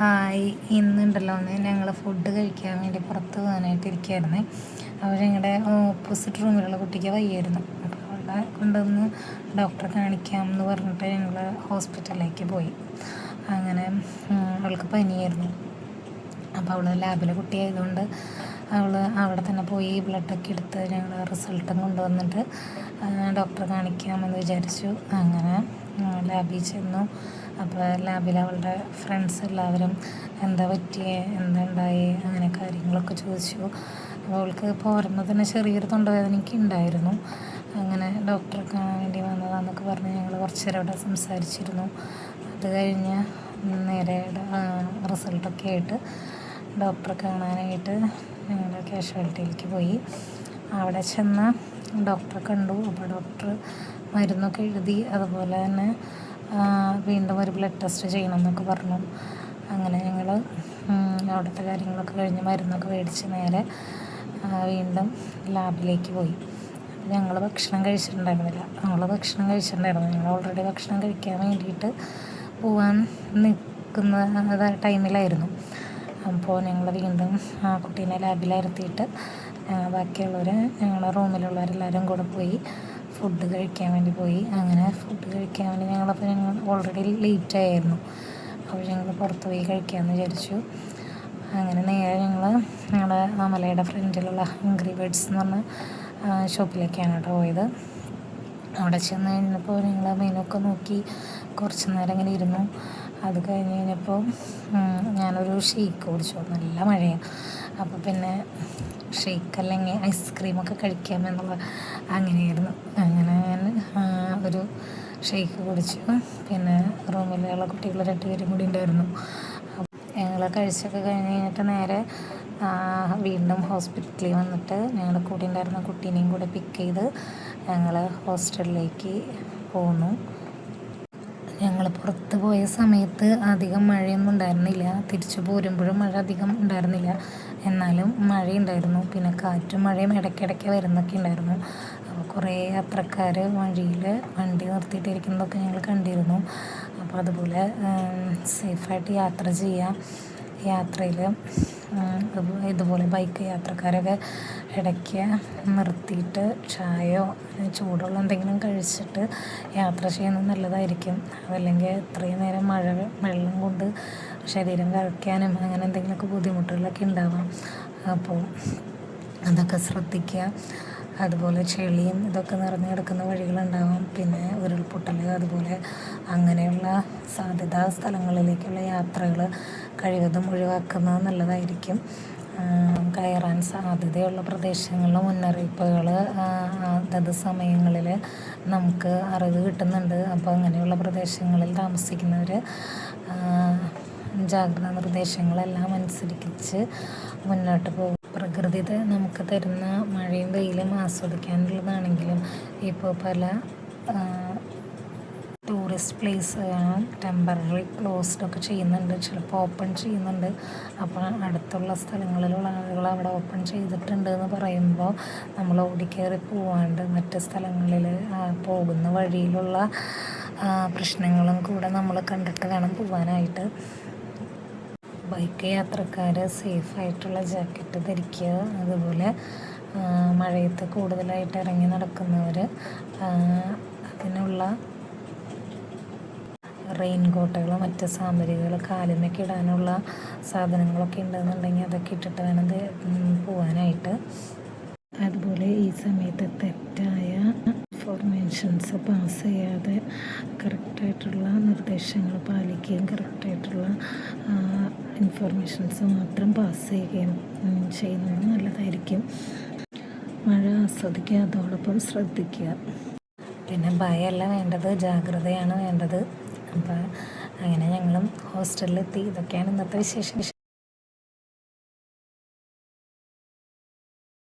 Hi, ഇന്നുണ്ടല്ലോ ഞങ്ങൾ food കഴിക്കാൻ വേണ്ടി പുറത്ത് പോകാനായിട്ട് ഇരിക്കുകയായിരുന്നേ. അവർ ഞങ്ങളുടെ ഓപ്പോസിറ്റ് റൂമിലുള്ള കുട്ടിക്ക് വയ്യായിരുന്നു. അപ്പോൾ അവളെ കൊണ്ടുവന്ന് ഡോക്ടറെ കാണിക്കാം എന്ന് പറഞ്ഞിട്ട് ഞങ്ങൾ ഹോസ്പിറ്റലിലേക്ക് പോയി. അങ്ങനെ അവൾക്ക് പനിയായിരുന്നു. അപ്പോൾ അവൾ ലാബിലെ കുട്ടിയായതുകൊണ്ട് അവൾ അവിടെ തന്നെ പോയി ബ്ലഡൊക്കെ എടുത്ത് ഞങ്ങൾ റിസൾട്ടും കൊണ്ടുവന്നിട്ട് ഡോക്ടറെ കാണിക്കാമെന്ന് വിചാരിച്ചു. അങ്ങനെ ലാബിൽ ചെന്നു. അപ്പോൾ ലാബിൽ അവളുടെ ഫ്രണ്ട്സ് എല്ലാവരും എന്താ പറ്റിയേ, എന്താ ഉണ്ടായേ, അങ്ങനെ കാര്യങ്ങളൊക്കെ ചോദിച്ചു. അപ്പോൾ അവൾക്ക് പോരുമ്പോൾ തന്നെ ചെറിയൊരു തൊണ്ടവേദനയ്ക്ക് ഉണ്ടായിരുന്നു. അങ്ങനെ ഡോക്ടറെ കാണാൻ വേണ്ടി വന്നതാന്നൊക്കെ പറഞ്ഞ് ഞങ്ങൾ കുറച്ച് നേരം അവിടെ സംസാരിച്ചിരുന്നു. അത് കഴിഞ്ഞ് നേരെ റിസൾട്ടൊക്കെ ആയിട്ട് ഡോക്ടറെ കാണാനായിട്ട് ഞങ്ങൾ കാഷ്വാലിറ്റിയിലേക്ക് പോയി. അവിടെ ചെന്ന് ഡോക്ടറെ കണ്ടു. അപ്പോൾ ഡോക്ടർ മരുന്നൊക്കെ എഴുതി, അതുപോലെ തന്നെ വീണ്ടും ഒരു ബ്ലഡ് ടെസ്റ്റ് ചെയ്യണം എന്നൊക്കെ പറഞ്ഞു. അങ്ങനെ ഞങ്ങൾ അവിടുത്തെ കാര്യങ്ങളൊക്കെ കഴിഞ്ഞ് മരുന്നൊക്കെ മേടിച്ച് നേരെ വീണ്ടും ലാബിലേക്ക് പോയി. ഞങ്ങൾ ഭക്ഷണം കഴിച്ചിട്ടുണ്ടായിരുന്നില്ല, ഞങ്ങൾ ഓൾറെഡി ഭക്ഷണം കഴിക്കാൻ വേണ്ടിയിട്ട് പോവാൻ നിൽക്കുന്ന ടൈമിലായിരുന്നു. അപ്പോൾ ഞങ്ങൾ വീണ്ടും ആ കുട്ടീനെ ലാബിലിരുത്തിയിട്ട് ബാക്കിയുള്ളവർ ഞങ്ങളുടെ റൂമിലുള്ളവരെല്ലാവരും കൂടെ പോയി ഫുഡ് കഴിക്കാൻ വേണ്ടി പോയി. അങ്ങനെ ഫുഡ് കഴിക്കാൻ വേണ്ടി ഞങ്ങൾ ഓൾറെഡി ലേറ്റായിരുന്നു. അപ്പോൾ ഞങ്ങൾ പുറത്ത് പോയി കഴിക്കാമെന്ന് വിചാരിച്ചു. അങ്ങനെ നേരെ ഞങ്ങളുടെ മലയുടെ ഫ്രണ്ടിലുള്ള ഹംഗ്രി ബേർഡ്സ് എന്ന് പറഞ്ഞ ഷോപ്പിലേക്കാണ് കേട്ടോ പോയത്. അവിടെ ചെന്ന് കഴിഞ്ഞപ്പോൾ ഞങ്ങൾ മെനുവൊക്കെ നോക്കി കുറച്ച് നേരം ഇങ്ങനെ ഇരുന്നു. അത് കഴിഞ്ഞ് കഴിഞ്ഞപ്പോൾ ഞാനൊരു ഷേക്ക് കുടിച്ചു. നല്ല മഴയാണ്. അപ്പോൾ പിന്നെ ഷേക്ക് അല്ലെങ്കിൽ ഐസ്ക്രീമൊക്കെ കഴിക്കാമെന്നുള്ള അങ്ങനെയായിരുന്നു. അങ്ങനെ ഞാൻ ഒരു ഷേക്ക് കുടിച്ചു. പിന്നെ റൂമിലുള്ള കുട്ടികൾ 2 പേരും കൂടി ഉണ്ടായിരുന്നു. ഞങ്ങൾ കഴിച്ചൊക്കെ കഴിഞ്ഞ് കഴിഞ്ഞിട്ട് നേരെ വീണ്ടും ഹോസ്പിറ്റലിൽ വന്നിട്ട് ഞങ്ങളുടെ കൂടെ ഉണ്ടായിരുന്ന കുട്ടീനെയും കൂടെ പിക്ക് ചെയ്ത് ഞങ്ങൾ ഹോസ്റ്റലിലേക്ക് പോന്നു. ഞങ്ങൾ പുറത്ത് പോയ സമയത്ത് അധികം മഴയൊന്നും ഉണ്ടായിരുന്നില്ല. തിരിച്ചു പോരുമ്പോഴും മഴ അധികം ഉണ്ടായിരുന്നില്ല, എന്നാലും മഴയുണ്ടായിരുന്നു. പിന്നെ കാറ്റും മഴയും ഇടയ്ക്കിടയ്ക്ക് വരുന്നൊക്കെ ഉണ്ടായിരുന്നു. അപ്പോൾ കുറേ യാത്രക്കാർ വഴിയിൽ വണ്ടി നിർത്തിയിട്ടിരിക്കുന്നതൊക്കെ ഞങ്ങൾ കണ്ടിരുന്നു. അപ്പോൾ അതുപോലെ സേഫായിട്ട് യാത്ര ചെയ്യാം. യാത്രയിൽ ഇതുപോലെ ബൈക്ക് യാത്രക്കാരൊക്കെ ഇടയ്ക്ക് നിർത്തിയിട്ട് ചായയോ ചൂടുള്ള എന്തെങ്കിലും കഴിച്ചിട്ട് യാത്ര ചെയ്യുന്നത് നല്ലതായിരിക്കും. അതല്ലെങ്കിൽ ഇത്രയും നേരം വെള്ളം കൊണ്ട് ശരീരം കറക്കാനും അങ്ങനെ എന്തെങ്കിലുമൊക്കെ ബുദ്ധിമുട്ടുകളൊക്കെ ഉണ്ടാവാം. അപ്പോൾ അതൊക്കെ ശ്രദ്ധിക്കുക. അതുപോലെ ചെളിയും ഇതൊക്കെ നിറഞ്ഞു കിടക്കുന്ന വഴികളുണ്ടാവാം. പിന്നെ ഉരുൾപൊട്ടൽ, അതുപോലെ അങ്ങനെയുള്ള സാധ്യതാ സ്ഥലങ്ങളിലേക്കുള്ള യാത്രകൾ കഴിവതും ഒഴിവാക്കുന്നത് നല്ലതായിരിക്കും. കയറാൻ സാധ്യതയുള്ള പ്രദേശങ്ങളിലെ മുന്നറിയിപ്പുകൾ അതത് സമയങ്ങളിൽ നമുക്ക് അറിവ് കിട്ടുന്നുണ്ട്. അപ്പോൾ അങ്ങനെയുള്ള പ്രദേശങ്ങളിൽ താമസിക്കുന്നവർ ജാഗ്രതാ നിർദ്ദേശങ്ങളെല്ലാം അനുസരിച്ച് മുന്നോട്ട് പോകും. പ്രകൃതി നമുക്ക് തരുന്ന മഴയും വെയിലും ആസ്വദിക്കാനുള്ളതാണെങ്കിലും ഇപ്പോൾ പല ടൂറിസ്റ്റ് പ്ലേസ് ടെമ്പററി ക്ലോസ്ഡൊക്കെ ചെയ്യുന്നുണ്ട്, ചിലപ്പോൾ ഓപ്പൺ ചെയ്യുന്നുണ്ട്. അപ്പോൾ അടുത്തുള്ള സ്ഥലങ്ങളിലുള്ള ആളുകൾ അവിടെ ഓപ്പൺ ചെയ്തിട്ടുണ്ട് എന്ന് പറയുമ്പോൾ നമ്മൾ ഓടിക്കയറി പോവാണ്ട് മറ്റ് സ്ഥലങ്ങളിൽ പോകുന്ന വഴിയിലുള്ള പ്രശ്നങ്ങളും കൂടെ നമ്മൾ കണ്ടിട്ട് വേണം പോകാനായിട്ട്. ബൈക്ക് യാത്രക്കാർ സേഫായിട്ടുള്ള ജാക്കറ്റ് ധരിക്കുക. അതുപോലെ മഴയത്ത് കൂടുതലായിട്ട് ഇറങ്ങി നടക്കുന്നവർ അതിനുള്ള റെയിൻ കോട്ടുകൾ, മറ്റ് സാമഗ്രികൾ, കാലിന്മേക്ക് ഇടാനുള്ള സാധനങ്ങളൊക്കെ ഉണ്ടെന്നുണ്ടെങ്കിൽ അതൊക്കെ ഇട്ടിട്ട് വേണം പോകാനായിട്ട്. അതുപോലെ ഈ സമയത്ത് തെറ്റായ ഇൻഫോർമേഷൻസ് പാസ് ചെയ്യാതെ കറക്റ്റായിട്ടുള്ള നിർദ്ദേശങ്ങൾ പാലിക്കുകയും കറക്റ്റായിട്ടുള്ള ഇൻഫോർമേഷൻസ് മാത്രം പാസ് ചെയ്യുകയും ചെയ്യുന്നത് നല്ലതായിരിക്കും. മഴ ആസ്വദിക്കുക, അതോടൊപ്പം ശ്രദ്ധിക്കുക. പിന്നെ ഭയമല്ല വേണ്ടത്, ജാഗ്രതയാണ് വേണ്ടത്. അപ്പോൾ അങ്ങനെ ഞങ്ങളും ഹോസ്റ്റലിലെത്തി. ഇതൊക്കെയാണ് ഇന്നത്തെ വിശേഷം.